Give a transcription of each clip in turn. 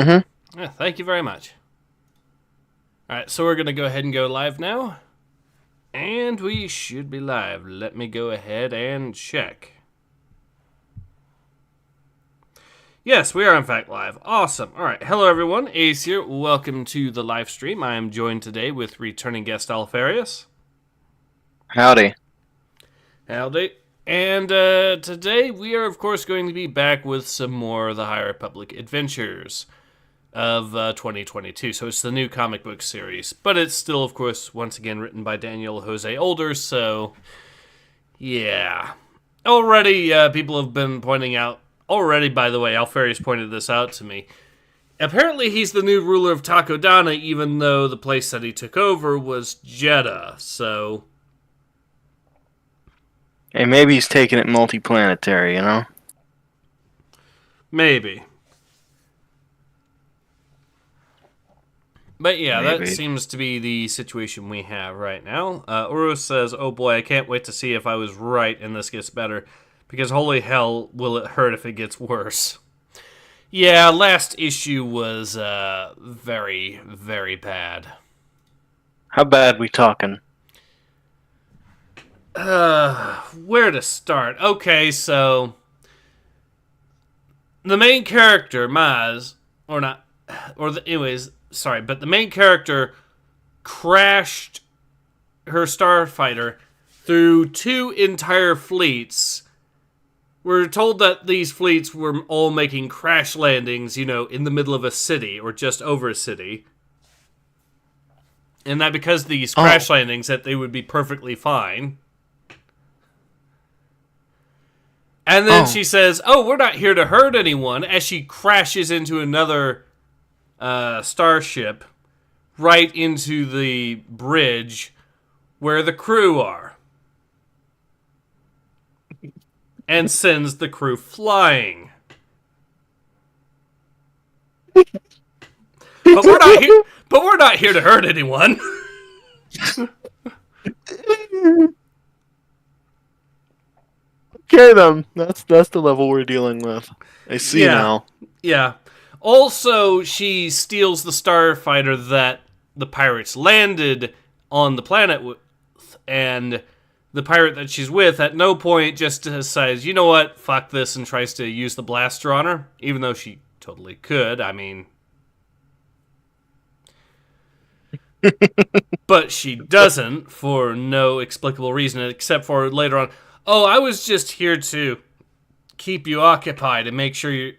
Mm-hmm. Yeah, thank you very much. Alright, so we're going to go ahead and go live now. And we should be live. Let me go ahead and check. Yes, we are in fact live. Awesome. Alright, hello everyone. Ace here. Welcome to the live stream. I am joined today with returning guest Alpharius. Howdy. Howdy. And today we are, of course, going to be back with some more of the High Republic adventures of 2022. So it's the new comic book series. But it's still, of course, once again written by Daniel Jose Older, so yeah. Already, people have been pointing out, already, by the way, Alpharius pointed this out to me. Apparently he's the new ruler of Takodana, even though the place that he took over was Jeddah, so Hey, maybe he's taking it multiplanetary, you know? maybe. But yeah, that Maybe. seems to be the situation we have right now. Urus says, oh boy, I can't wait to see if I was right and this gets better. Because holy hell, will it hurt if it gets worse. Yeah, last issue was very, very bad. How bad we talking? Where to start? Okay, so the main character, Maz, or not, anyways, sorry, but the main character crashed her starfighter through two entire fleets. We're told that these fleets were all making crash landings, you know, in the middle of a city or just over a city. And that because these crash landings, that they would be perfectly fine. And then she says, oh, we're not here to hurt anyone, as she crashes into another starship right into the bridge where the crew are. And sends the crew flying. But we're not here to hurt anyone. Okay, then. That's the level we're dealing with. I see now. Yeah. Also, she steals the starfighter that the pirates landed on the planet with, and the pirate that she's with at no point just decides, you know what, fuck this, and tries to use the blaster on her, even though she totally could. I mean, but she doesn't for no explicable reason, except for later on, oh, I was just here to keep you occupied and make sure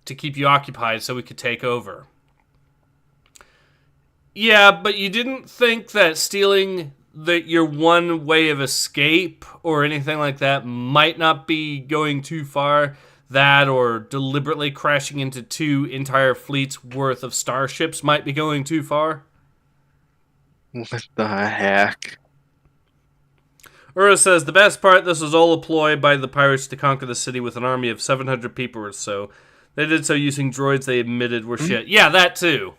to keep you occupied so we could take over. Yeah, but you didn't think that stealing your one way of escape or anything like that might not be going too far? That or deliberately crashing into two entire fleets worth of starships might be going too far? What the heck? Ura says, the best part, this was all a ploy by the pirates to conquer the city with an army of 700 people or so. They did so using droids they admitted were shit. Yeah, that too.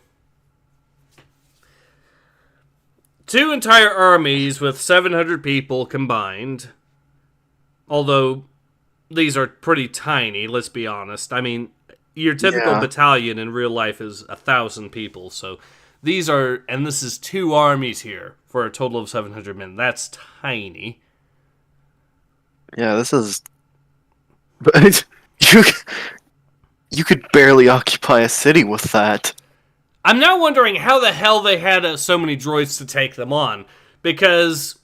Two entire armies with 700 people combined. Although, these are pretty tiny, let's be honest. I mean, your typical battalion in real life is 1,000 people, so these are, and this is two armies here for a total of 700 men. That's tiny. Yeah, this is... But you could barely occupy a city with that. I'm now wondering how the hell they had so many droids to take them on. Because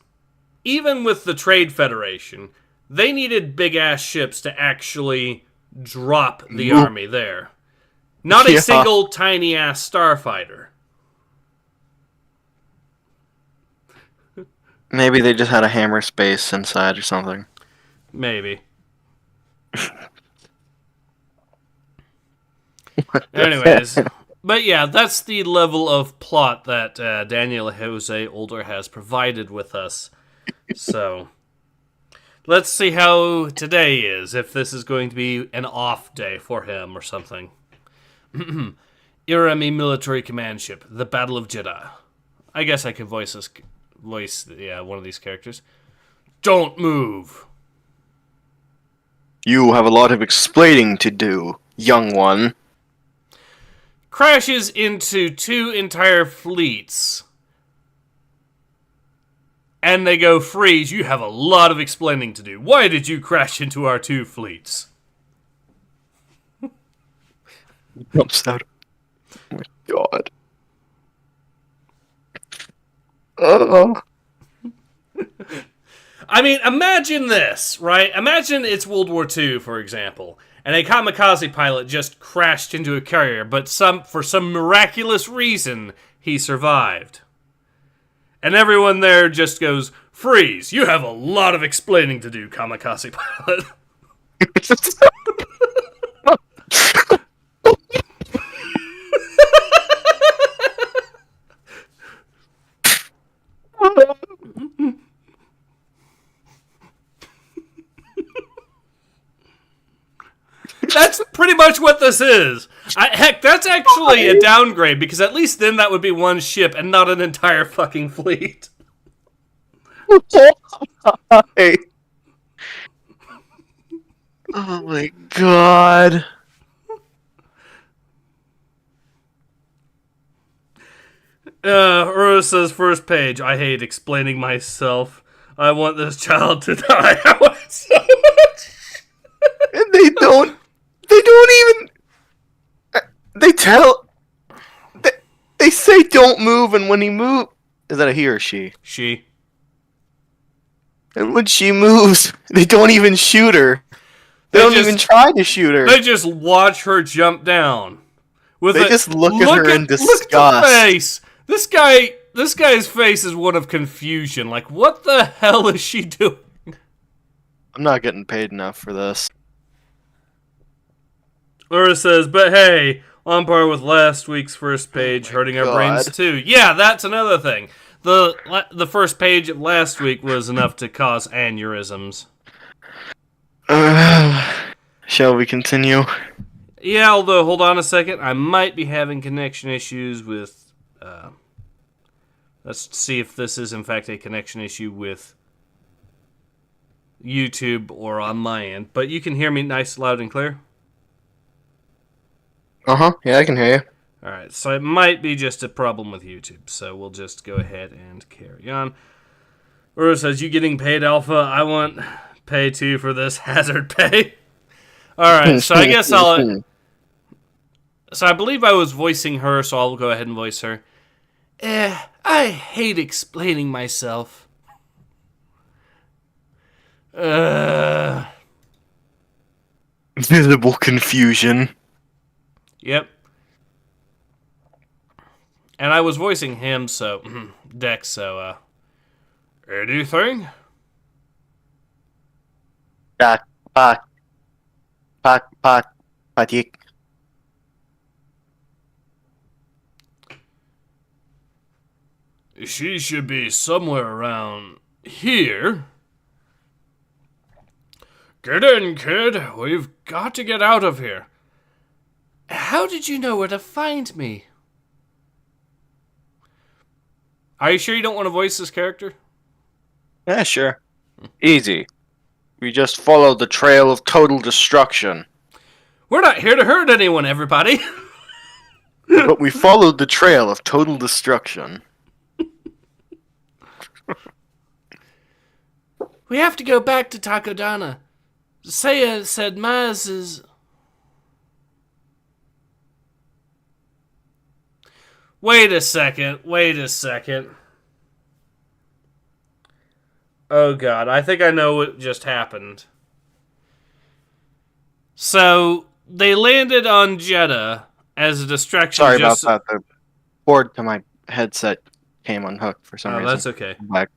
even with the Trade Federation, they needed big-ass ships to actually drop the army there. Not a single tiny-ass starfighter. Maybe they just had a hammer space inside or something. Maybe. Anyways, but yeah, that's the level of plot that Daniel Jose Older has provided with us. So, let's see how today is, if this is going to be an off day for him or something. Irami Military Command Ship, the Battle of Jeddah. I guess I could voice one of these characters. Don't move. You have a lot of explaining to do, young one. crashes into 2 entire fleets. And they go, freeze, you have a lot of explaining to do. Why did you crash into our 2 fleets? Jumps out. Oh my god. Oh. I mean, imagine this, right? Imagine it's World War II, for example, and a kamikaze pilot just crashed into a carrier, but for some miraculous reason, he survived. And everyone there just goes, freeze, you have a lot of explaining to do, kamikaze pilot. That's pretty much what this is. Heck, that's actually a downgrade, because at least then that would be one ship and not an entire fucking fleet. Hey. Oh my god. Ura says, first page, I hate explaining myself. I want this child to die. I want it so much. And they don't even, they say don't move, and when he moves, is that a he or she? She. And when she moves, they don't even shoot her. They don't even try to shoot her. They just watch her jump down. They just look at her in disgust. Look at the face. This guy's face is one of confusion. Like, what the hell is she doing? I'm not getting paid enough for this. Laura says, but hey, on par with last week's first page, hurting our brains too. Yeah, that's another thing. The first page of last week was enough to cause aneurysms. Shall we continue? Yeah, although, hold on a second. I might be having connection issues with... let's see if this is, in fact, a connection issue with YouTube or on my end. But you can hear me nice, loud, and clear? Uh-huh. Yeah, I can hear you. Alright, so it might be just a problem with YouTube. So we'll just go ahead and carry on. Ura says, you getting paid, Alpha? I want pay, too, for this hazard pay. Alright, so I guess I'll... So I believe I was voicing her, so I'll go ahead and voice her. I hate explaining myself. Visible confusion. Yep. And I was voicing him, so... Dex, so, anything? Patik. She should be somewhere around here. Get in, kid. We've got to get out of here. How did you know where to find me? Are you sure you don't want to voice this character? Yeah, sure. Easy. We just follow the trail of total destruction. We're not here to hurt anyone, everybody. But we followed the trail of total destruction. We have to go back to Takodana. Saya said Maz is... Wait a second. Oh god, I think I know what just happened. So, they landed on Jeddah as a distraction. Sorry about that. The cord to my headset came unhooked for some reason. Oh, that's okay. Back.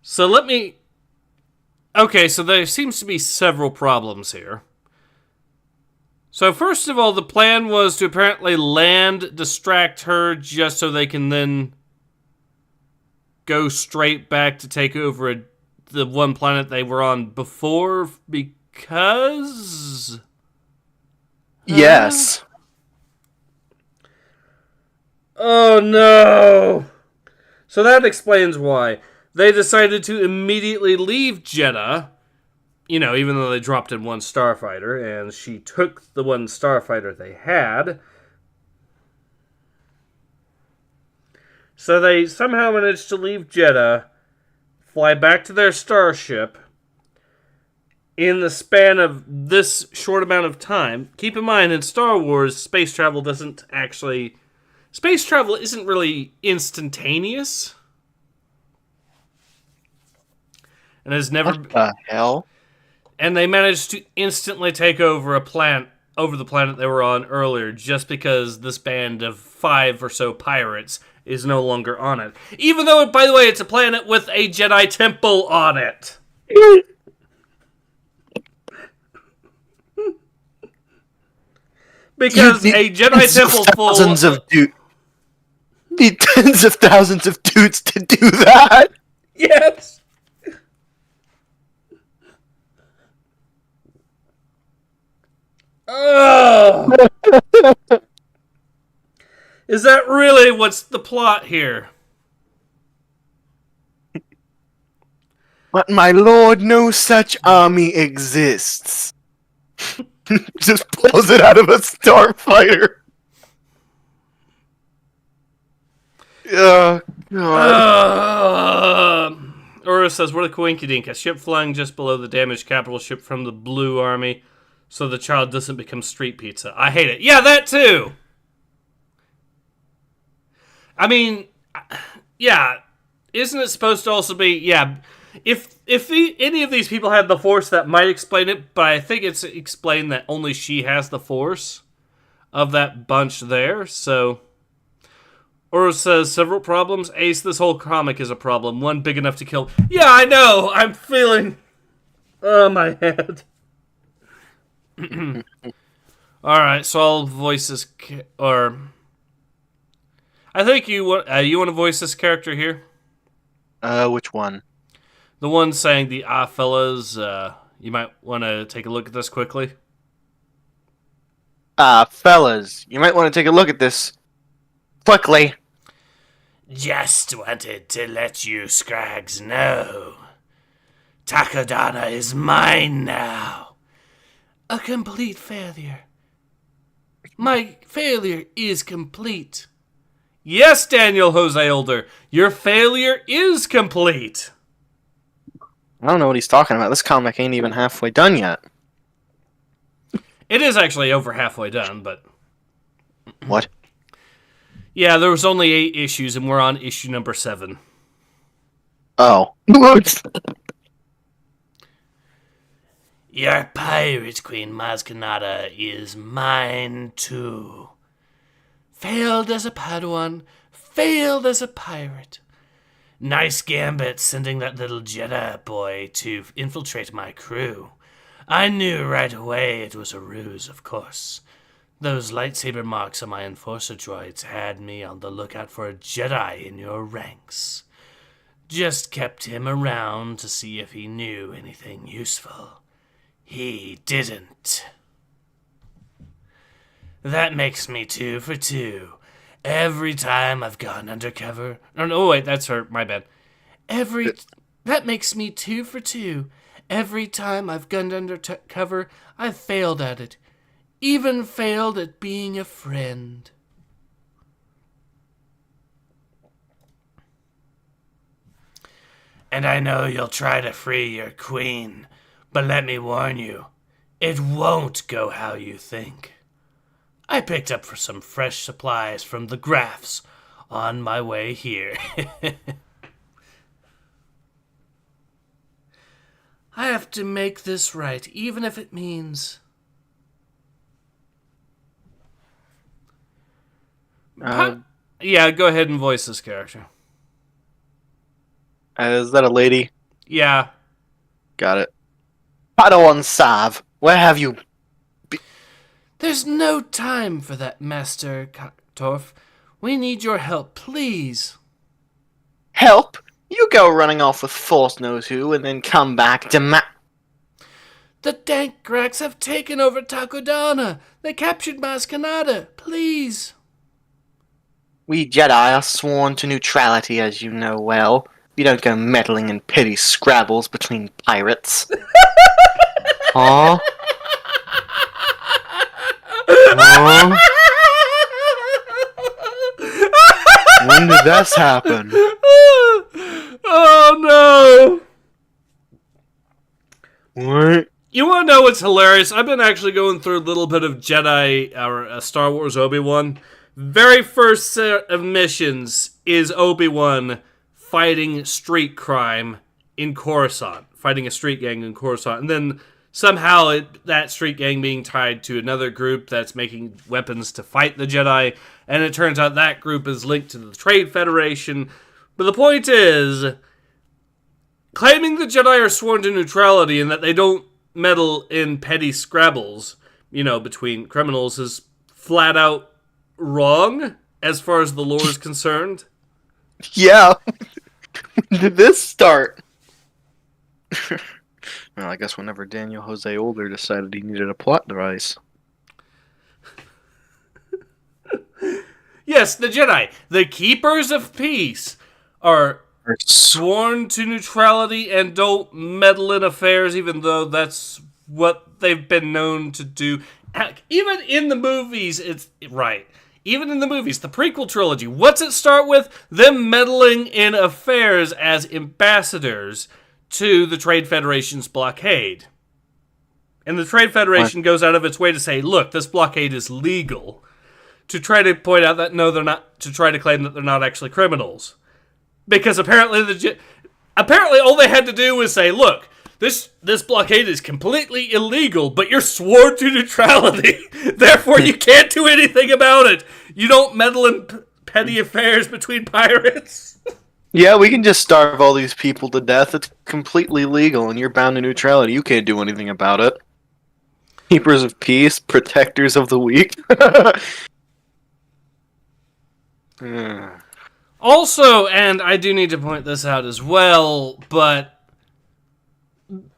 So let me... Okay, so there seems to be several problems here. So first of all, the plan was to apparently land, distract her, just so they can then go straight back to take over the one planet they were on before, because... Yes. Oh no! So that explains why. They decided to immediately leave Jeddah even though they dropped in one starfighter, and she took the one starfighter they had. So they somehow managed to leave Jeddah, fly back to their starship in the span of this short amount of time. Keep in mind, in Star Wars, space travel isn't really instantaneous. And has never... What the hell? And they managed to instantly take over the planet they were on earlier, just because this band of 5 or so pirates is no longer on it. Even though, by the way, it's a planet with a Jedi temple on it. Because a Jedi temple full... Need tens of thousands of dudes to do that. Yes. Oh. Is that really what's the plot here? But my lord, no such army exists. Just pulls it out of a starfighter. Oh, God. Ura says, what a coinkydink. A ship flying just below the damaged capital ship from the Blue Army, so the child doesn't become street pizza. I hate it. Yeah, that too! I mean, yeah, isn't it supposed to also be, yeah, if any of these people had the Force, that might explain it, but I think it's explained that only she has the Force of that bunch there, so... Ura says, several problems. Ace, this whole comic is a problem. One big enough to kill... Yeah, I know! I'm feeling... Oh, my head. Alright, so I'll voice this... I think you want to voice this character here? Which one? The one saying the fellas, you might want to take a look at this quickly. Fellas, you might want to take a look at this quickly. Just wanted to let you Scrags know. Takodana is mine now. A complete failure. My failure is complete. Yes, Daniel Jose Older, your failure is complete. I don't know what he's talking about. This comic ain't even halfway done yet. It is actually over halfway done, but... What? Yeah, there was only 8 issues, and we're on issue number 7. Oh. Your pirate queen, Maskanata, is mine too. Failed as a Padawan, failed as a pirate. Nice gambit sending that little Jedi boy to infiltrate my crew. I knew right away it was a ruse, of course. Those lightsaber marks on my enforcer droids had me on the lookout for a Jedi in your ranks. Just kept him around to see if he knew anything useful. He didn't. That makes me 2 for 2. Every time I've gone undercover... Oh, wait, that's her. My bad. That makes me 2 for 2. Every time I've gone undercover, I've failed at it. Even failed at being a friend. And I know you'll try to free your queen, but let me warn you, it won't go how you think. I picked up for some fresh supplies from the Graphs on my way here. I have to make this right, even if it means... Yeah, go ahead and voice this character. Is that a lady? Yeah. Got it. Padawan Sav, where have you... There's no time for that, Master Torf. We need your help, please. Help? You go running off with Force knows who, and then come back to The Dank Grax have taken over Takodana. They captured Maskanata. Please. We Jedi are sworn to neutrality, as you know well. We don't go meddling in petty scrabbles between pirates. Huh? Huh? When did this happen? Oh no! What? You want to know what's hilarious? I've been actually going through a little bit of Jedi or Star Wars Obi-Wan. Very first set of missions is Obi-Wan fighting street crime in Coruscant, fighting a street gang in Coruscant, and then somehow that street gang being tied to another group that's making weapons to fight the Jedi, and it turns out that group is linked to the Trade Federation. But the point is, claiming the Jedi are sworn to neutrality and that they don't meddle in petty scrabbles, between criminals is flat out wrong as far as the lore is concerned. Yeah. When did this start? Well, I guess whenever Daniel Jose Older decided he needed a plot device. Yes, the Jedi, the keepers of peace, are sworn to neutrality and don't meddle in affairs, even though that's what they've been known to do. Heck, even in the movies, it's right. Even in the movies, the prequel trilogy, what's it start with? Them meddling in affairs as ambassadors to the Trade Federation's blockade. And the Trade Federation goes out of its way to say, look, this blockade is legal. To try to point out that, no, they're not, to try to claim that they're not actually criminals. Because apparently all they had to do was say, look, this blockade is completely illegal, but you're sworn to neutrality. Therefore, you can't do anything about it. You don't meddle in petty affairs between pirates. Yeah, we can just starve all these people to death. It's completely legal, and you're bound to neutrality. You can't do anything about it. Keepers of peace, protectors of the weak. Also, and I do need to point this out as well, but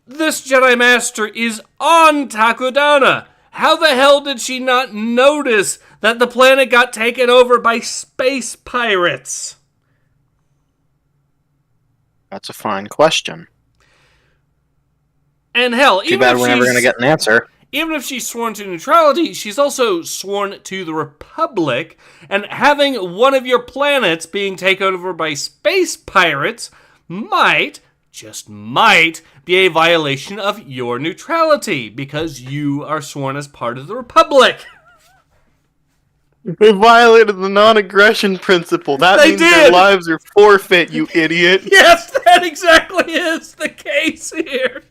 this Jedi Master is on Takodana. How the hell did she not notice that the planet got taken over by space pirates? That's a fine question. And hell, Too bad we're never going to get an answer. Even if she's sworn to neutrality, she's also sworn to the Republic, and having one of your planets being taken over by space pirates might, just might, be a violation of your neutrality, because you are sworn as part of the Republic. They violated the non-aggression principle. That means their lives are forfeit, you idiot. Yes, that exactly is the case here.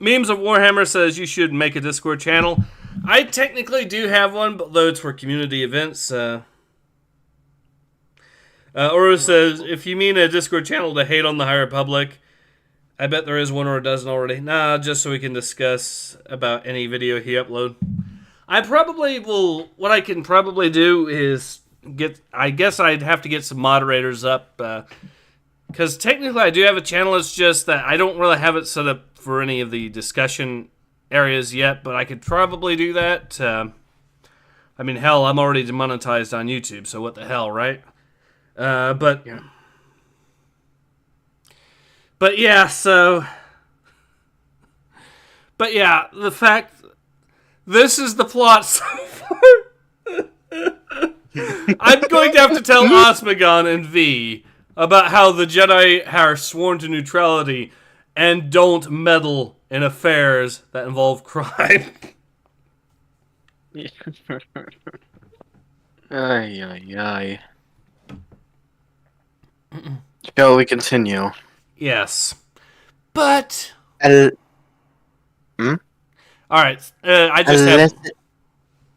Memes of Warhammer says you should make a Discord channel. I technically do have one, but though it's for community events. Oro says, if you mean a Discord channel to hate on the High Republic, I bet there is one or a dozen already. Nah, just so we can discuss about any video he upload. I probably will, what I can probably do is I guess I'd have to get some moderators up, because technically I do have a channel, it's just that I don't really have it set up for any of the discussion areas yet, but I could probably do that. I mean, hell, I'm already demonetized on YouTube, so what the hell, right? But yeah, the fact, this is the plot so far. I'm going to have to tell Osmegon and V about how the Jedi are sworn to neutrality and don't meddle in affairs that involve crime. Ay. Shall we continue? Yes. But... Alright, I just have...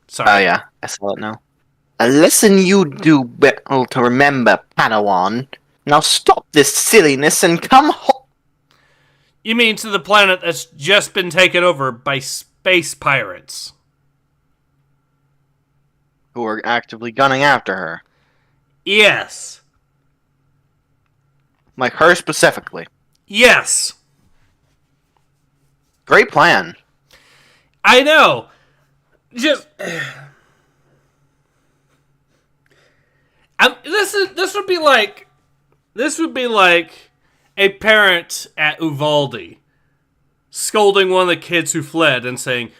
Sorry. Oh yeah, I saw it now. A lesson you do well to remember, Padawan. Now stop this silliness and come home. You mean to the planet that's just been taken over by space pirates? Who are actively gunning after her. Yes. Like her specifically. Yes. Great plan. I know. Just... this would be like a parent at Uvalde scolding one of the kids who fled and saying,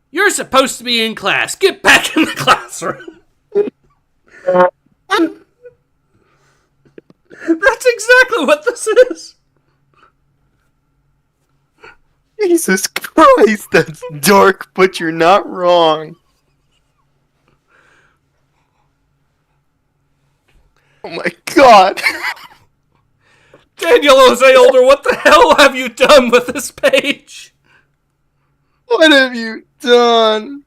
"You're supposed to be in class. Get back in the classroom." That's exactly what this is. Jesus Christ, that's dark, but you're not wrong. Oh my god. Daniel Jose Older, what the hell have you done with this page? What have you done?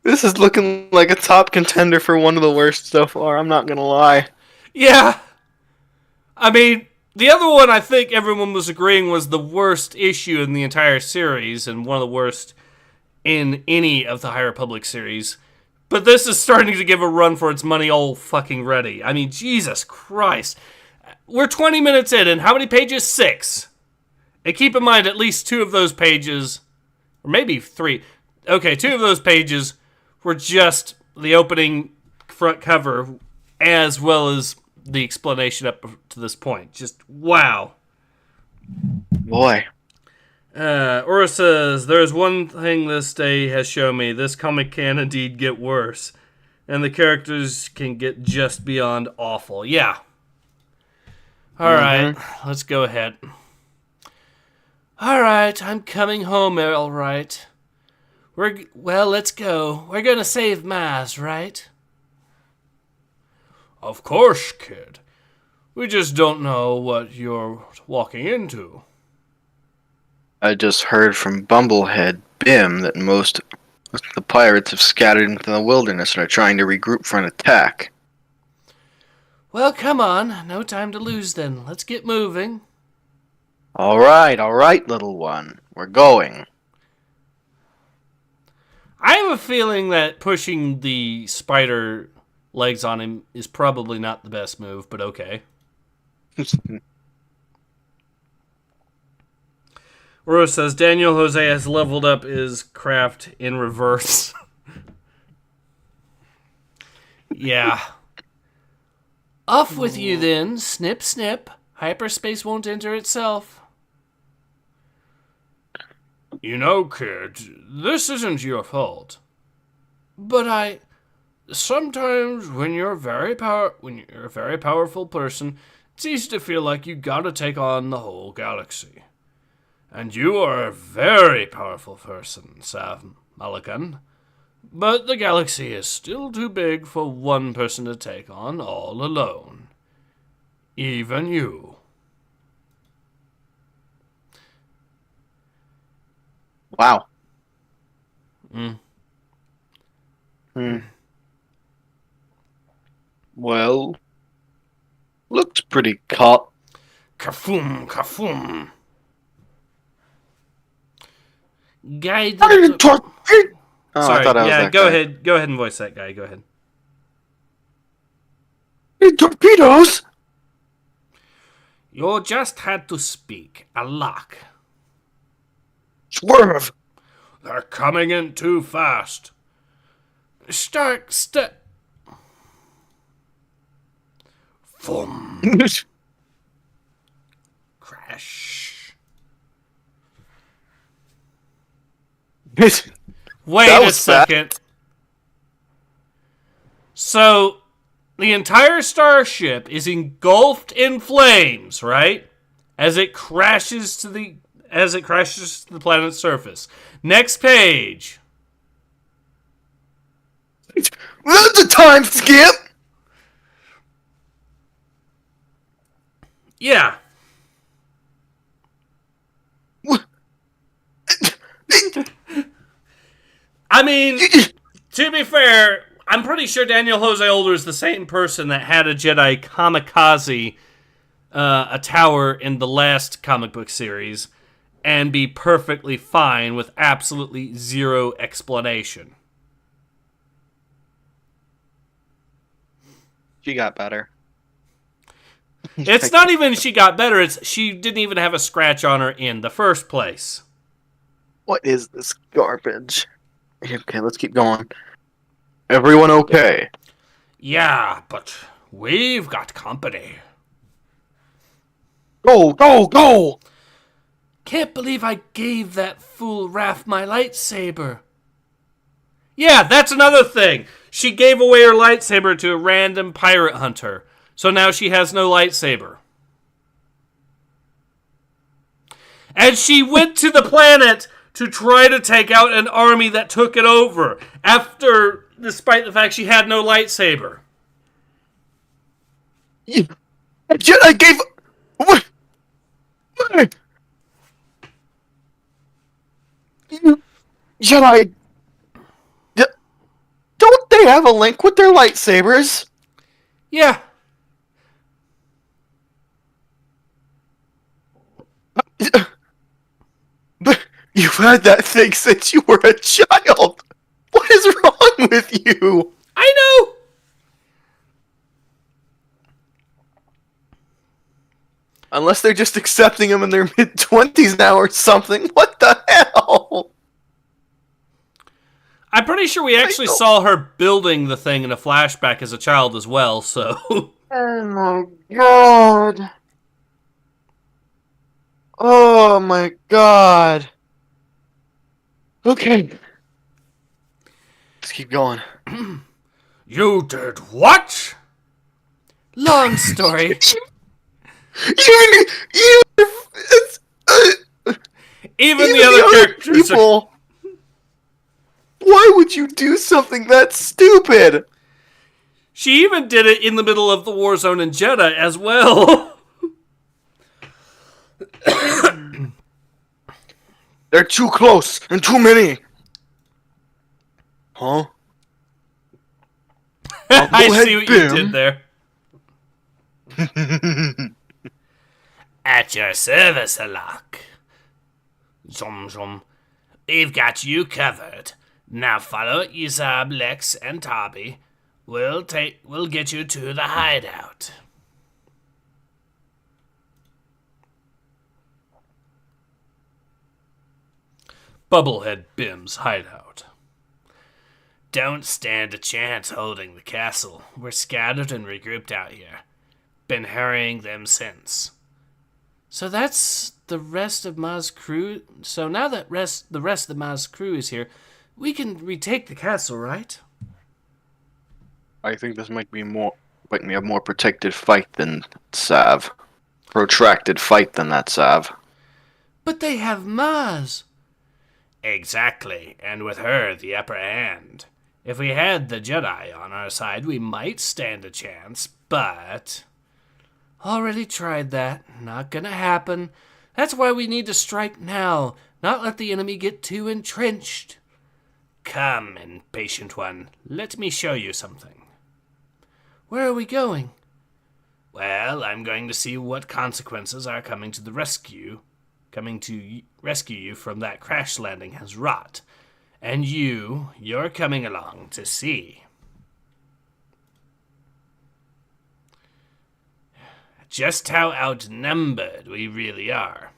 This is looking like a top contender for one of the worst so far, I'm not gonna lie. Yeah. I mean, the other one I think everyone was agreeing was the worst issue in the entire series and one of the worst in any of the High Republic series. But this is starting to give a run for its money all fucking ready. I mean, Jesus Christ. We're 20 minutes in, and how many pages? 6. And keep in mind, at least 2 of those pages, or maybe 3. Okay, 2 of those pages were just the opening front cover, as well as the explanation up to this point. Just, wow. Boy. Ura says, "There's one thing this day has shown me. This comic can indeed get worse. And the characters can get just beyond awful." Yeah. Alright, let's go ahead. Alright, I'm coming home, alright. Well, let's go. We're gonna save Maz, right? Of course, kid. We just don't know what you're walking into. I just heard from Bumblehead Bim that most of the pirates have scattered into the wilderness and are trying to regroup for an attack. Well, come on. No time to lose then. Let's get moving. All right, little one. We're going. I have a feeling that pushing the spider legs on him is probably not the best move, but okay. Rose says, Daniel Jose has leveled up his craft in reverse. Yeah. Off with you then. Snip, snip. Hyperspace won't enter itself. You know, kid, this isn't your fault. But sometimes when you're a very powerful person, it's easy to feel like you gotta take on the whole galaxy. And you are a very powerful person, Sam Mulligan. But the galaxy is still too big for one person to take on all alone. Even you. Wow. Well, looks pretty caught. Kafoom, kafoom. Guide. Oh, Sorry, I thought I was yeah, that go guy. ahead. Go ahead and voice that guy. Go ahead. Hey, torpedoes! You just had to speak. A lock. Swerve! They're coming in too fast. Boom. Crash. Wait That a was second. So, the entire starship is engulfed in flames, right? As it crashes to the planet's surface. Next page. That's a time skip! Yeah. I mean, to be fair, I'm pretty sure Daniel Jose Older is the same person that had a Jedi kamikaze a tower in the last comic book series and be perfectly fine with absolutely zero explanation. She got better. It's not even she got better, it's she didn't even have a scratch on her in the first place. What is this garbage? Okay, let's keep going. Everyone okay? Yeah, but we've got company. Go, go, go! Can't believe I gave that fool Raph my lightsaber. Yeah, that's another thing. She gave away her lightsaber to a random pirate hunter. So now she has no lightsaber. And she went to the planet to try to take out an army that took it over. Despite the fact she had no lightsaber. I gave... What? Jedi... Don't they have a link with their lightsabers? Yeah. But you've had that thing since you were a child. What is wrong with you? I know. Unless they're just accepting them in their mid-20s now or something. What the hell? I'm pretty sure we actually saw her building the thing in a flashback as a child as well, so... Oh my god. Oh my god. Okay. Let's keep going. You did what? Long story. Even the other characters people. Why would you do something that stupid? She even did it in the middle of the war zone in Jeddah as well. They're too close and too many. Huh? I ahead, see what Bim. you did there. At your service, Alak. Zum zum. We've got you covered. Now follow Isab, Lex, and Tobby. We'll get you to the hideout. Bubblehead Bim's hideout. Don't stand a chance holding the castle. We're scattered and regrouped out here. Been hurrying them since. So that's the rest of Ma's crew. So now that the rest of Ma's crew is here, we can retake the castle, right? I think this might be a more protected fight than Sav. Protracted fight than that, Sav. But they have Maz. Exactly, and with her the upper hand. If we had the Jedi on our side, we might stand a chance, but... Already tried that. Not gonna happen. That's why we need to strike now, not let the enemy get too entrenched. Come, impatient one. Let me show you something. Where are we going? Well, I'm going to see what consequences are coming to rescue you from that crash landing has wrought. And you're coming along to see. Just how outnumbered we really are.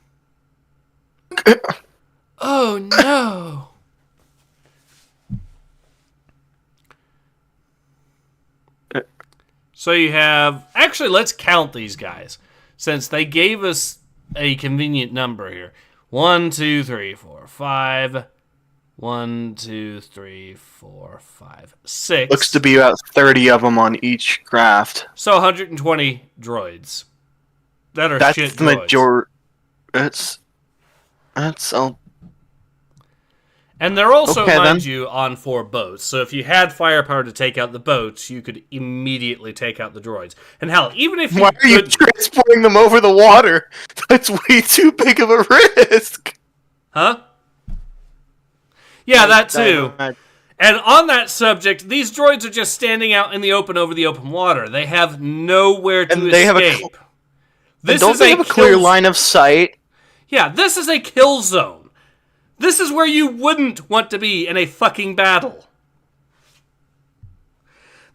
Oh no! So you have... Actually, let's count these guys, since they gave us a convenient number here. 1, 2, 3, 4, 5. 1, 2, 3, 4, 5, 6. Looks to be about 30 of them on each craft. So 120 droids. That are That's shit the droids. majority. That's all. And they're also, Okay, mind then. you, on 4 boats. So if you had firepower to take out the boats, you could immediately take out the droids. And hell, even if you Why are you couldn't- transporting them over the water? That's way too big of a risk. Huh? Yeah, that too. And on that subject, these droids are just standing out in the open over the open water. They have nowhere to And they have a escape. And don't they have a clear line of sight? Yeah, this is a kill zone. This is where you wouldn't want to be in a fucking battle.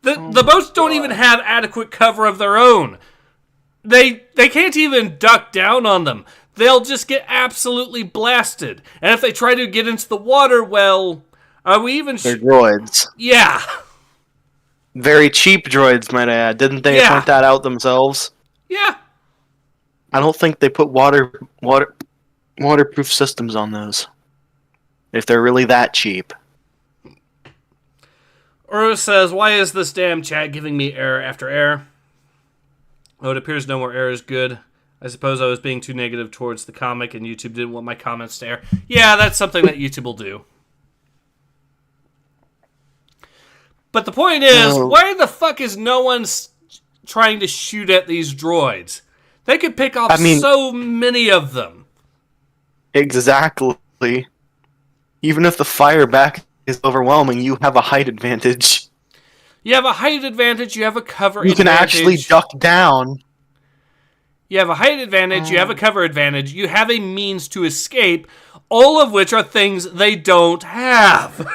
The boats don't even have adequate cover of their own. They can't even duck down on them. They'll just get absolutely blasted. And if they try to get into the water, well, are we even... They're droids. Yeah. Very cheap droids, might I add. Didn't they Yeah. point that out themselves? Yeah. I don't think they put waterproof systems on those. If they're really that cheap. Uru says, why is this damn chat giving me error after error? Oh, it appears no more error is good. I suppose I was being too negative towards the comic and YouTube didn't want my comments to error. Yeah, that's something that YouTube will do. But the point is, why the fuck is no one trying to shoot at these droids? They could pick off so many of them. Exactly. Even if the fire back is overwhelming, you have a height advantage. You have a height advantage, you have a cover You advantage. can actually duck down. You have a height advantage, you have a cover advantage, you have a means to escape, all of which are things they don't have.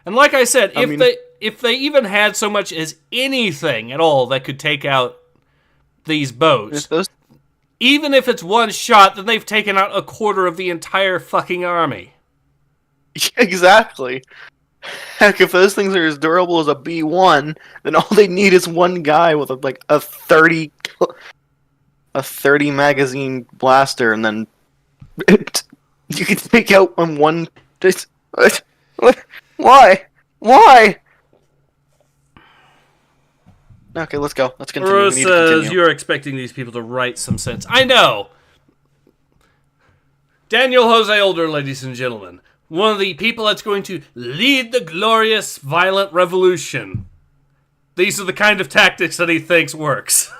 And like I said, if they even had so much as anything at all that could take out these boats, even if it's one shot, then they've taken out a quarter of the entire fucking army. Exactly. Heck, if those things are as durable as a B1, then all they need is one guy with a 30 magazine blaster, and then you can take out one. Just why? Okay, let's go. Let's continue. Rose says you're expecting these people to write some sense. I know. Daniel Jose Older, ladies and gentlemen. One of the people that's going to lead the glorious, violent revolution. These are the kind of tactics that he thinks works.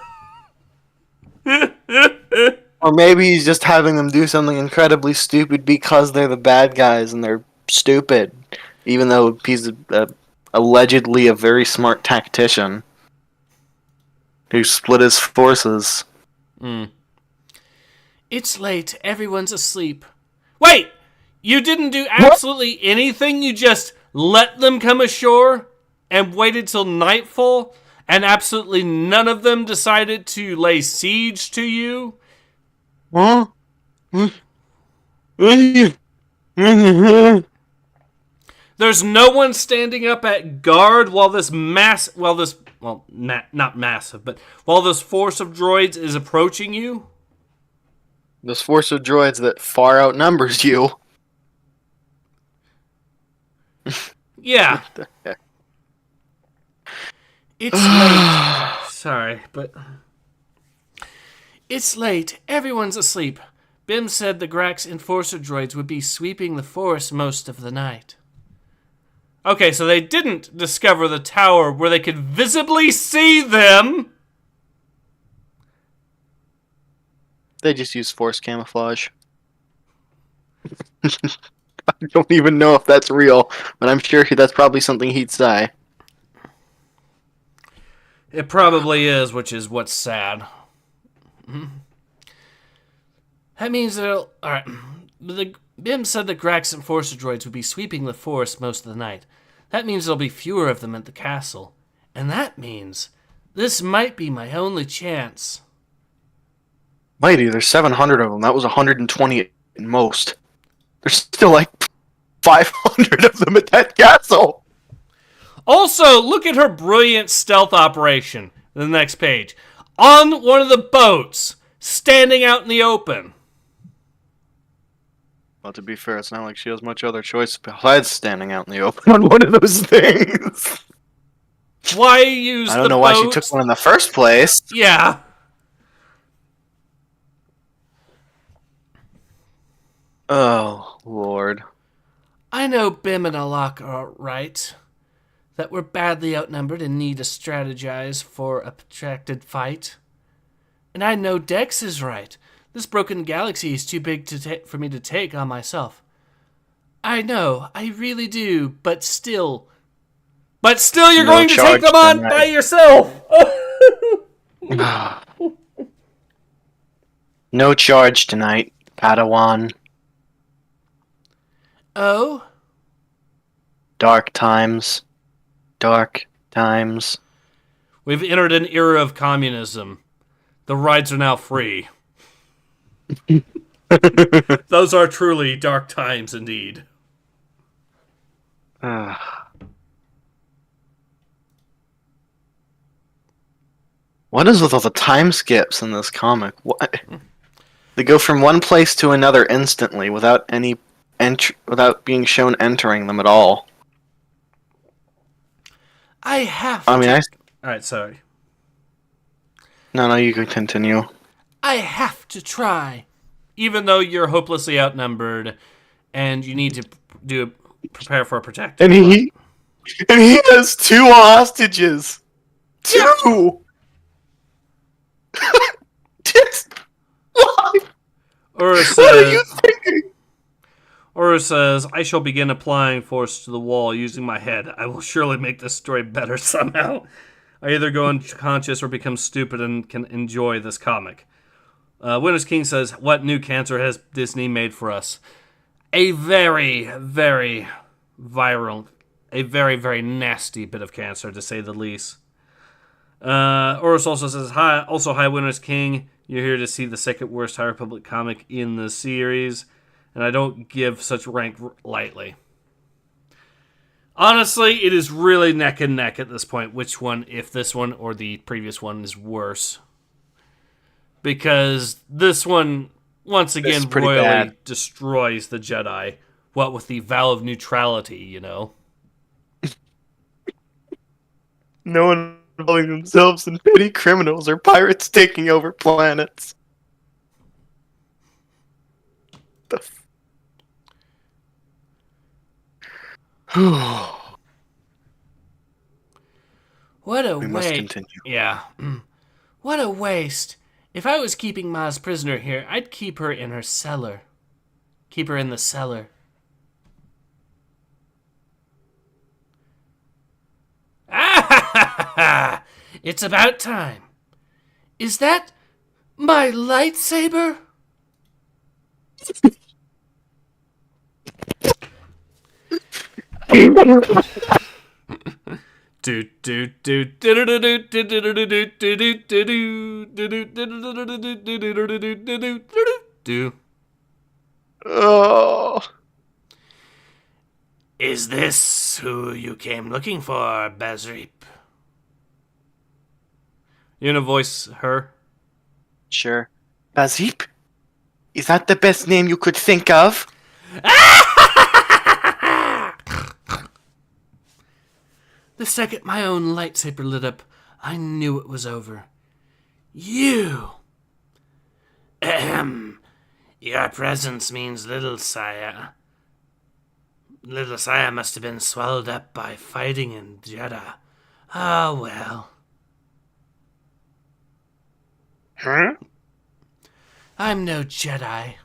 Or maybe he's just having them do something incredibly stupid because they're the bad guys and they're stupid. Even though he's allegedly a very smart tactician who split his forces. It's late. Everyone's asleep. Wait! You didn't do absolutely anything? You just let them come ashore and waited till nightfall? And absolutely none of them decided to lay siege to you? Huh? There's no one standing up at guard while this not massive, but while this force of droids is approaching you? This force of droids that far outnumbers you. Yeah. It's late. Sorry, but... It's late. Everyone's asleep. Bim said the Grax enforcer droids would be sweeping the forest most of the night. Okay, so they didn't discover the tower where they could visibly see them. They just use force camouflage. I don't even know if that's real, but I'm sure that's probably something he'd say. It probably is, which is what's sad. That means that... Alright. Bim said the Grax enforcer droids would be sweeping the forest most of the night. That means there'll be fewer of them at the castle. And that means this might be my only chance. Lady, there's 700 of them. That was 120 at most. There's still like 500 of them at that castle. Also, look at her brilliant stealth operation. The next page. On one of the boats, standing out in the open. Well, to be fair, it's not like she has much other choice besides standing out in the open on one of those things. Why use the boat? I don't know why she took one in the first place. Yeah. Oh, Lord. I know Bim and Alak are right. That we're badly outnumbered and need to strategize for a protracted fight. And I know Dex is right. This broken galaxy is too big for me to take on myself. I know, I really do, but still... you're going to take them on by yourself! No charge tonight, Padawan. Oh? Dark times. Dark times. We've entered an era of communism. The rides are now free. Those are truly dark times indeed. What is with all the time skips in this comic? What? They go from one place to another instantly without any without being shown entering them at all. I have I mean, to. Alright, sorry. No, you can continue. I have to try. Even though you're hopelessly outnumbered and you need to prepare for a protective. And he has 2 hostages. 2. Just why? Urus What are you says, thinking? Urus says, I shall begin applying force to the wall using my head. I will surely make this story better somehow. I either go unconscious or become stupid and can enjoy this comic. Winter's King says, what new cancer has Disney made for us? A very, very viral, a very, very nasty bit of cancer, to say the least. Urus also says, hi, Winter's King. You're here to see the second worst High Republic comic in the series, and I don't give such rank lightly. Honestly, it is really neck and neck at this point, which one, if this one or the previous one, is worse. Because this one, once again, royally destroys the Jedi. What with the vow of neutrality, you know? No one involving themselves in petty criminals or pirates taking over planets. The What a We must waste. continue. Yeah. What a waste. If I was keeping Ma's prisoner here, I'd keep her in her cellar. Keep her in the cellar. Ah! It's about time. Is that my lightsaber? Oh. Is this who you came looking for, Bazreep? You gonna voice her? Sure. Bazip? Is that the best name you could think of? The second my own lightsaber lit up, I knew it was over. You! Ahem. Your presence means little, Sire. Little Sire must have been swallowed up by fighting in Jeddah. Ah, well. Huh? I'm no Jedi.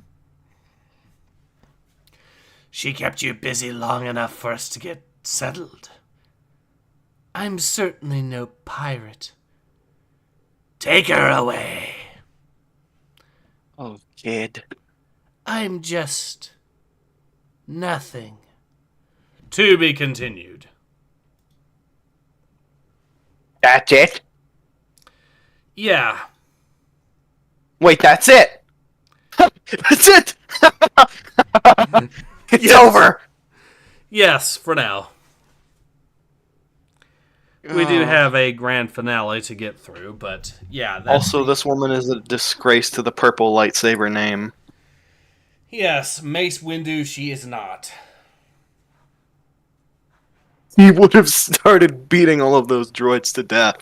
She kept you busy long enough for us to get settled. I'm certainly no pirate. Take her away. Oh, kid. I'm just nothing. To be continued. That's it? Yeah. Wait, that's it! That's it! It's Yes. over! Yes, for now. We do have a grand finale to get through, but yeah. Also, this woman is a disgrace to the purple lightsaber name. Yes, Mace Windu, she is not. He would have started beating all of those droids to death.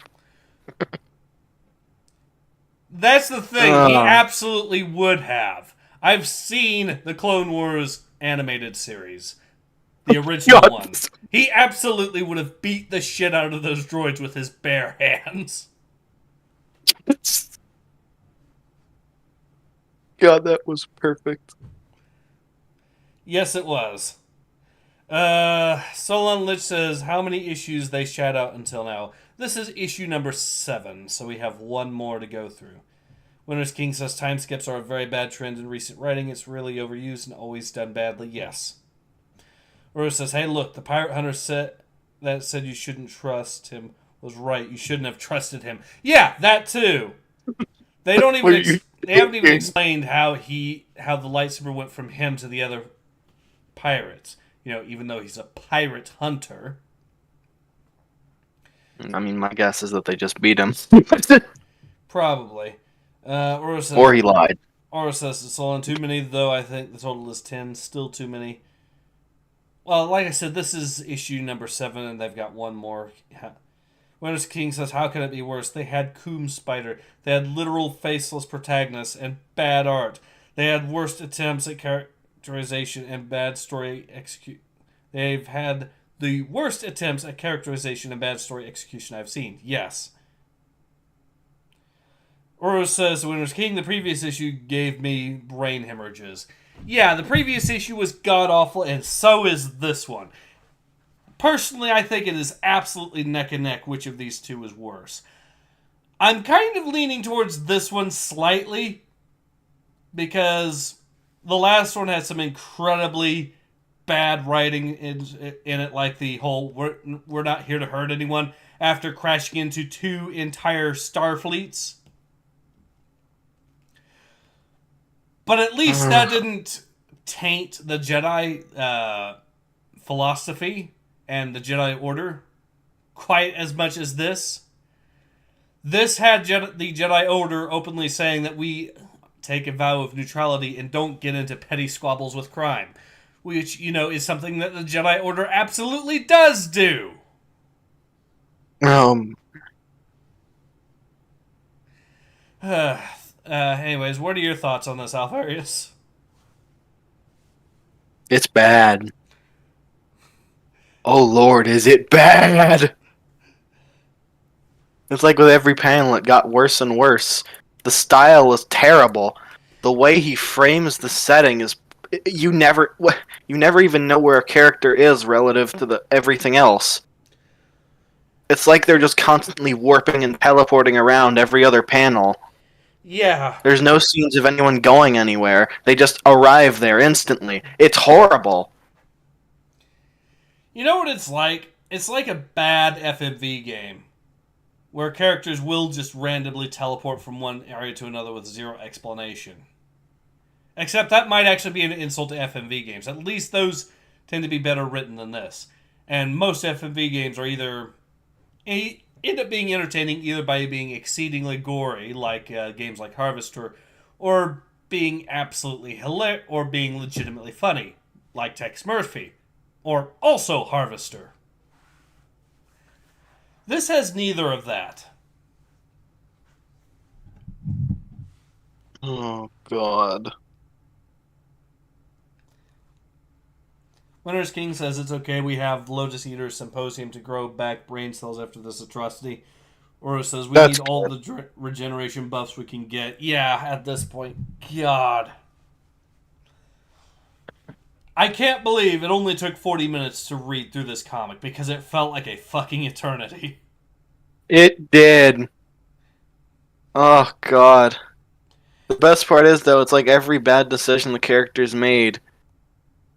That's the thing, he absolutely would have. I've seen the Clone Wars animated series. The original God. one. He absolutely would have beat the shit out of those droids with his bare hands. God, that was perfect. Yes, it was. Solon Lich says, how many issues they shout out until now? This is issue number 7, so we have one more to go through. Winter's King says, time skips are a very bad trend in recent writing. It's really overused and always done badly. Yes. Rose says, hey, look, the pirate hunter said you shouldn't trust him was right. You shouldn't have trusted him. Yeah, that too. They don't even they haven't even explained how the lightsaber went from him to the other pirates. even though he's a pirate hunter. I mean, my guess is that they just beat him. Probably. Or he lied. Aura says it's all in too many, though I think the total is 10. Still too many. Well, like I said, this is issue number 7, and they've got one more. Winter's King says, how can it be worse? They had Coom Spider. They had literal faceless protagonists and bad art. They had worst attempts at characterization and bad story execution. They've had the worst attempts at characterization and bad story execution I've seen. Yes. Oro says, Winter's King, the previous issue gave me brain hemorrhages. Yeah, the previous issue was god-awful, and so is this one. Personally, I think it is absolutely neck and neck which of these two is worse. I'm kind of leaning towards this one slightly, because the last one had some incredibly bad writing in it, like the whole we're not here to hurt anyone after crashing into 2 entire Starfleets. But at least that didn't taint the Jedi philosophy and the Jedi Order quite as much as this. This had the Jedi Order openly saying that we take a vow of neutrality and don't get into petty squabbles with crime, which, is something that the Jedi Order absolutely does do. Anyways, what are your thoughts on this, Alpharius? It's bad. Oh Lord, is it bad? It's like with every panel, it got worse and worse. The style is terrible. The way he frames the setting is you never even know where a character is relative to everything else. It's like they're just constantly warping and teleporting around every other panel. Yeah. There's no scenes of anyone going anywhere. They just arrive there instantly. It's horrible. You know what it's like? It's like a bad FMV game, where characters will just randomly teleport from one area to another with zero explanation. Except that might actually be an insult to FMV games. At least those tend to be better written than this. And most FMV games are either end up being entertaining either by being exceedingly gory, like games like Harvester, or being absolutely hilarious, or being legitimately funny, like Tex Murphy, or also Harvester. This has neither of that. Oh, God. Winter's King says it's okay, we have Lotus Eater Symposium to grow back brain cells after this atrocity. Oro says we need all the regeneration buffs we can get. Yeah, at this point. God. I can't believe it only took 40 minutes to read through this comic, because it felt like a fucking eternity. It did. Oh, God. The best part is, though, it's like every bad decision the characters made.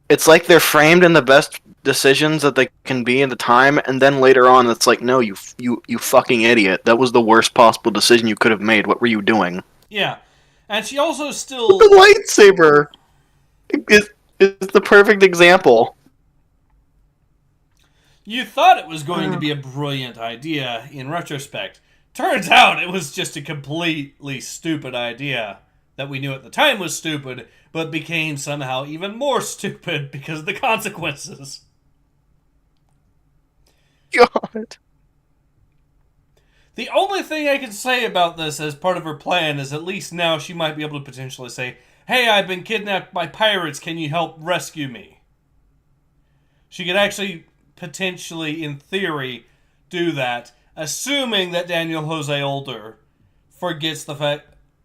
It's like they're framed in the best decisions that they can be in the time, and then later on it's like, no, you fucking idiot. That was the worst possible decision you could have made. What were you doing? Yeah. And she also still... The lightsaber is the perfect example. You thought it was going to be a brilliant idea in retrospect. Turns out it was just a completely stupid idea that we knew at the time was stupid, but became somehow even more stupid because of the consequences. God. The only thing I can say about this as part of her plan is at least now she might be able to potentially say, hey, I've been kidnapped by pirates, can you help rescue me? She could actually, potentially, in theory, do that, assuming that Daniel Jose Older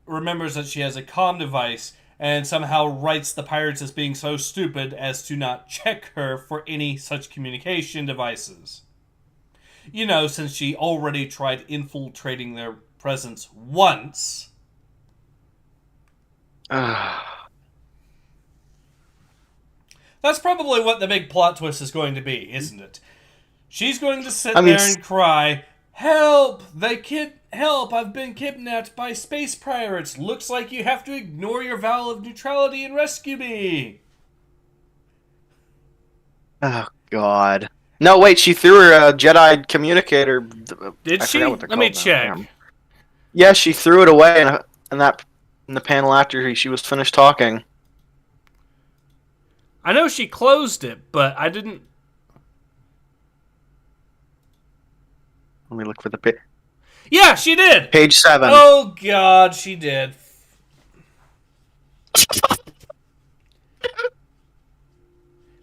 remembers that she has a comm device, and somehow writes the pirates as being so stupid as to not check her for any such communication devices. Since she already tried infiltrating their presence once. That's probably what the big plot twist is going to be, isn't it? She's going to sit there and cry, help! Help! I've been kidnapped by space pirates! Looks like you have to ignore your vow of neutrality and rescue me! Oh God. No, wait. She threw her Jedi communicator. Did I she? forgot what they're Let me called now. check. Damn. Yeah, she threw it away in the panel after she was finished talking. I know she closed it, but I didn't. Let me look for the page. Yeah, she did. Page 7. Oh God, she did.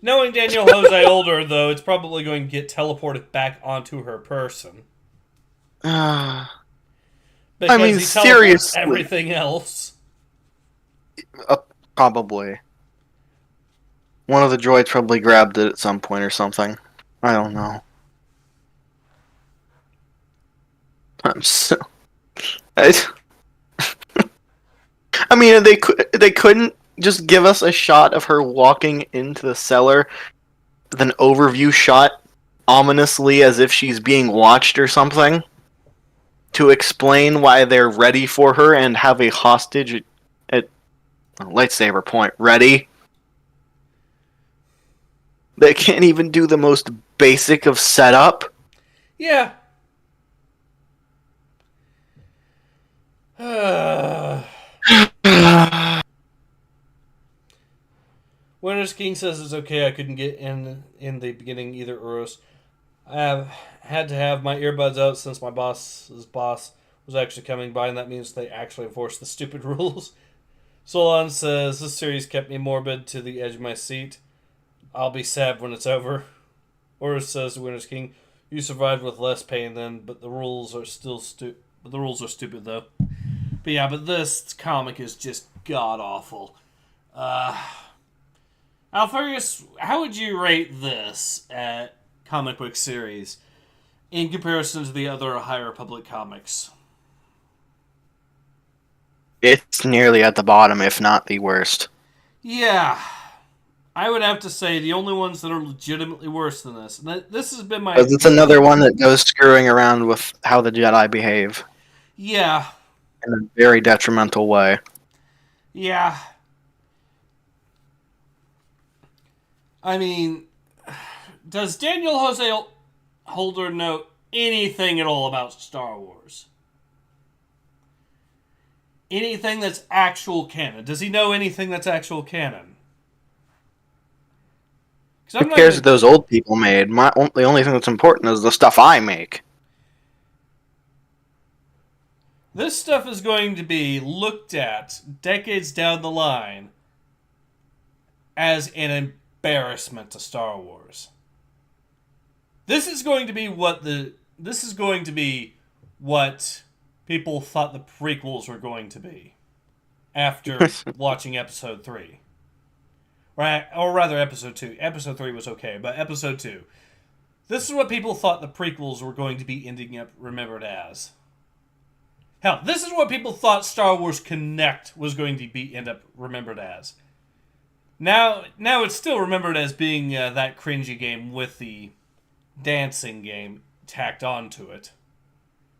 Knowing Daniel Jose older, though, it's probably going to get teleported back onto her person. I Because mean, he teleports seriously. everything else. Probably. One of the droids probably grabbed it at some point or something. I don't know. I'm so. I mean, they couldn't just give us a shot of her walking into the cellar with an overview shot, ominously as if she's being watched or something, to explain why they're ready for her and have a hostage at lightsaber point ready. They can't even do the most basic of setup. Yeah. Winter's King says it's okay. I couldn't get in the beginning either, Urus. I have had to have my earbuds out since my boss's boss was actually coming by, and that means they actually enforce the stupid rules. Solon says this series kept me morbid to the edge of my seat. I'll be sad when it's over. Urus says to Winter's King, you survived with less pain then, but the rules are still stupid. The rules are stupid though. But yeah, but this comic is just god awful. Alpharius, how would you rate this at comic book series in comparison to the other High Republic comics? It's nearly at the bottom, if not the worst. Yeah, I would have to say the only ones that are legitimately worse than this. And this has been my. Because it's another one that goes screwing around with how the Jedi behave Yeah, in a very detrimental way. yeah. I mean, does Daniel Jose Holder know anything at all about Star Wars? Anything that's actual canon? Does he know anything that's actual canon? Who cares what those old people made? The only thing that's important is the stuff I make. This stuff is going to be looked at decades down the line as an embarrassment to Star Wars. This is going to be what people thought the prequels were going to be after watching Episode 3. Right, or rather Episode 2. Episode 3 was okay, but Episode 2. This is what people thought the prequels were going to be ending up remembered as. Hell, this is what people thought Star Wars Connect was going to be end up remembered as. Now it's still remembered as being that cringy game with the dancing game tacked onto it.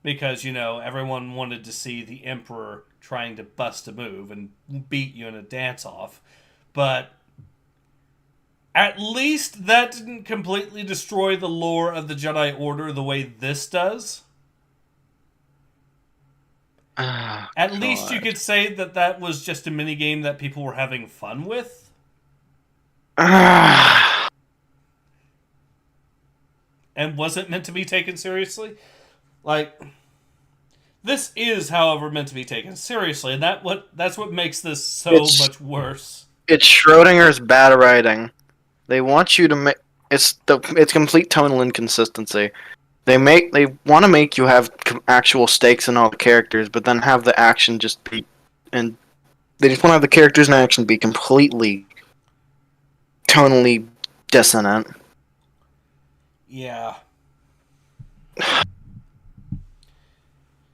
Because, everyone wanted to see the Emperor trying to bust a move and beat you in a dance-off. But at least that didn't completely destroy the lore of the Jedi Order the way this does. At least you could say that was just a minigame that people were having fun with. And wasn't meant to be taken seriously. This is, however, meant to be taken seriously, and that's what makes this so much worse. It's Schrodinger's bad writing. They want you to make it's complete tonal inconsistency. They want to make you have actual stakes in all the characters, but then have the action just be, and they just want to have the characters and action be completely tonally dissonant. Yeah.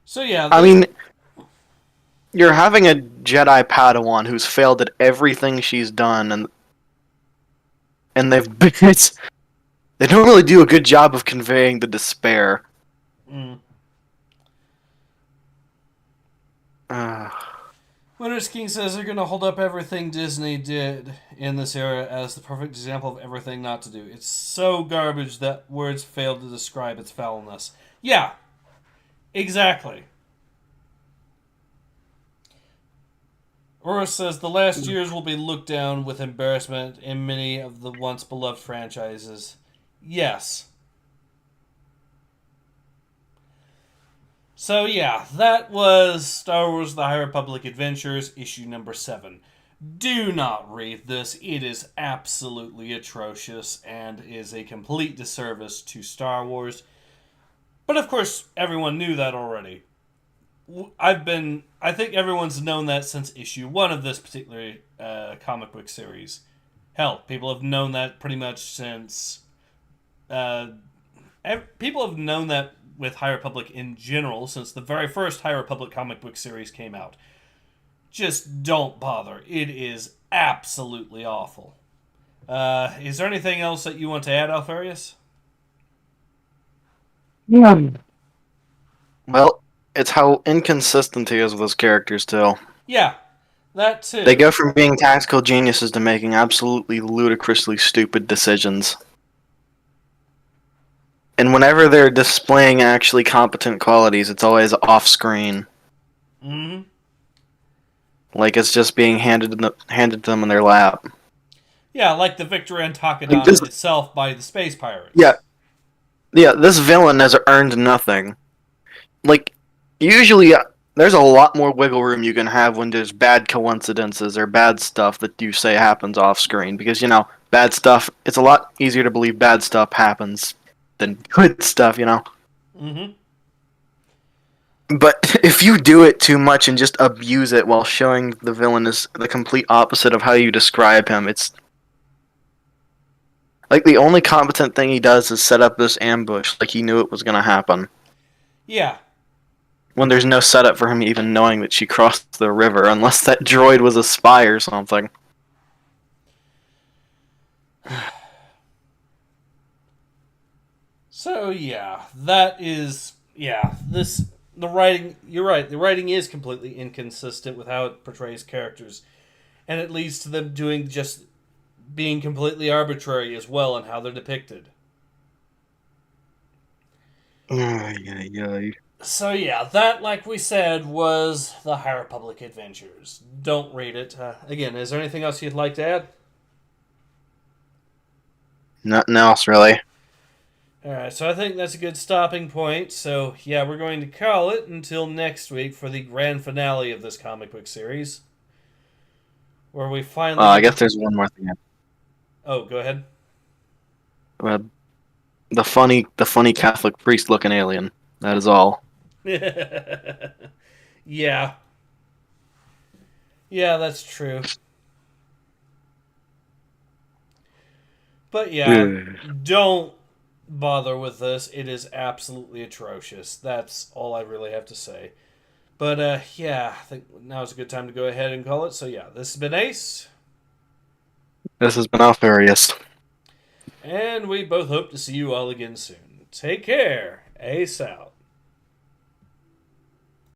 So yeah. I mean, you're having a Jedi Padawan who's failed at everything she's done, and they don't really do a good job of conveying the despair. Winter's King says they're going to hold up everything Disney did in this era as the perfect example of everything not to do. It's so garbage that words fail to describe its foulness. Yeah, exactly. Urus says the last years will be looked down with embarrassment in many of the once beloved franchises. Yes. So yeah, that was Star Wars The High Republic Adventures, issue number 7. Do not read this. It is absolutely atrocious and is a complete disservice to Star Wars. But of course, everyone knew that already. I think everyone's known that since issue 1 of this particular comic book series. Hell, people have known that pretty much since... people have known that with High Republic in general since the very first High Republic comic book series came out. Just don't bother. It is absolutely awful. Is there anything else that you want to add, Alpharius? Yeah. Well, it's how inconsistent he is with his characters, too. Yeah, that too. They go from being tactical geniuses to making absolutely ludicrously stupid decisions. And whenever they're displaying actually competent qualities, it's always off-screen. Mm-hmm. Like it's just being handed to them in their lap. Yeah, like the victory on Takodana itself by the space pirates. Yeah, this villain has earned nothing. Like, usually there's a lot more wiggle room you can have when there's bad coincidences or bad stuff that you say happens off-screen. Because, bad stuff, it's a lot easier to believe bad stuff happens than good stuff, Mm-hmm. But if you do it too much and just abuse it while showing the villain is the complete opposite of how you describe him, it's... Like, the only competent thing he does is set up this ambush like he knew it was going to happen. Yeah. When there's no setup for him even knowing that she crossed the river, unless that droid was a spy or something. So, yeah, that is... Yeah, the writing... You're right, the writing is completely inconsistent with how it portrays characters. And it leads to them being completely arbitrary as well in how they're depicted. So yeah, that, like we said, was the High Republic Adventures. Don't read it. Again, is there anything else you'd like to add? Nothing else, really. Alright, so I think that's a good stopping point. So yeah, we're going to call it until next week for the grand finale of this comic book series. Where we finally... I guess there's one more thing. Oh, go ahead. The funny Catholic priest-looking alien. That is all. Yeah. Yeah, that's true. But yeah, don't bother with this. It is absolutely atrocious. That's all I really have to say. But yeah, I think now's a good time to go ahead and call it. So yeah, this has been Ace. This has been Alpharius. And we both hope to see you all again soon. Take care. Ace out.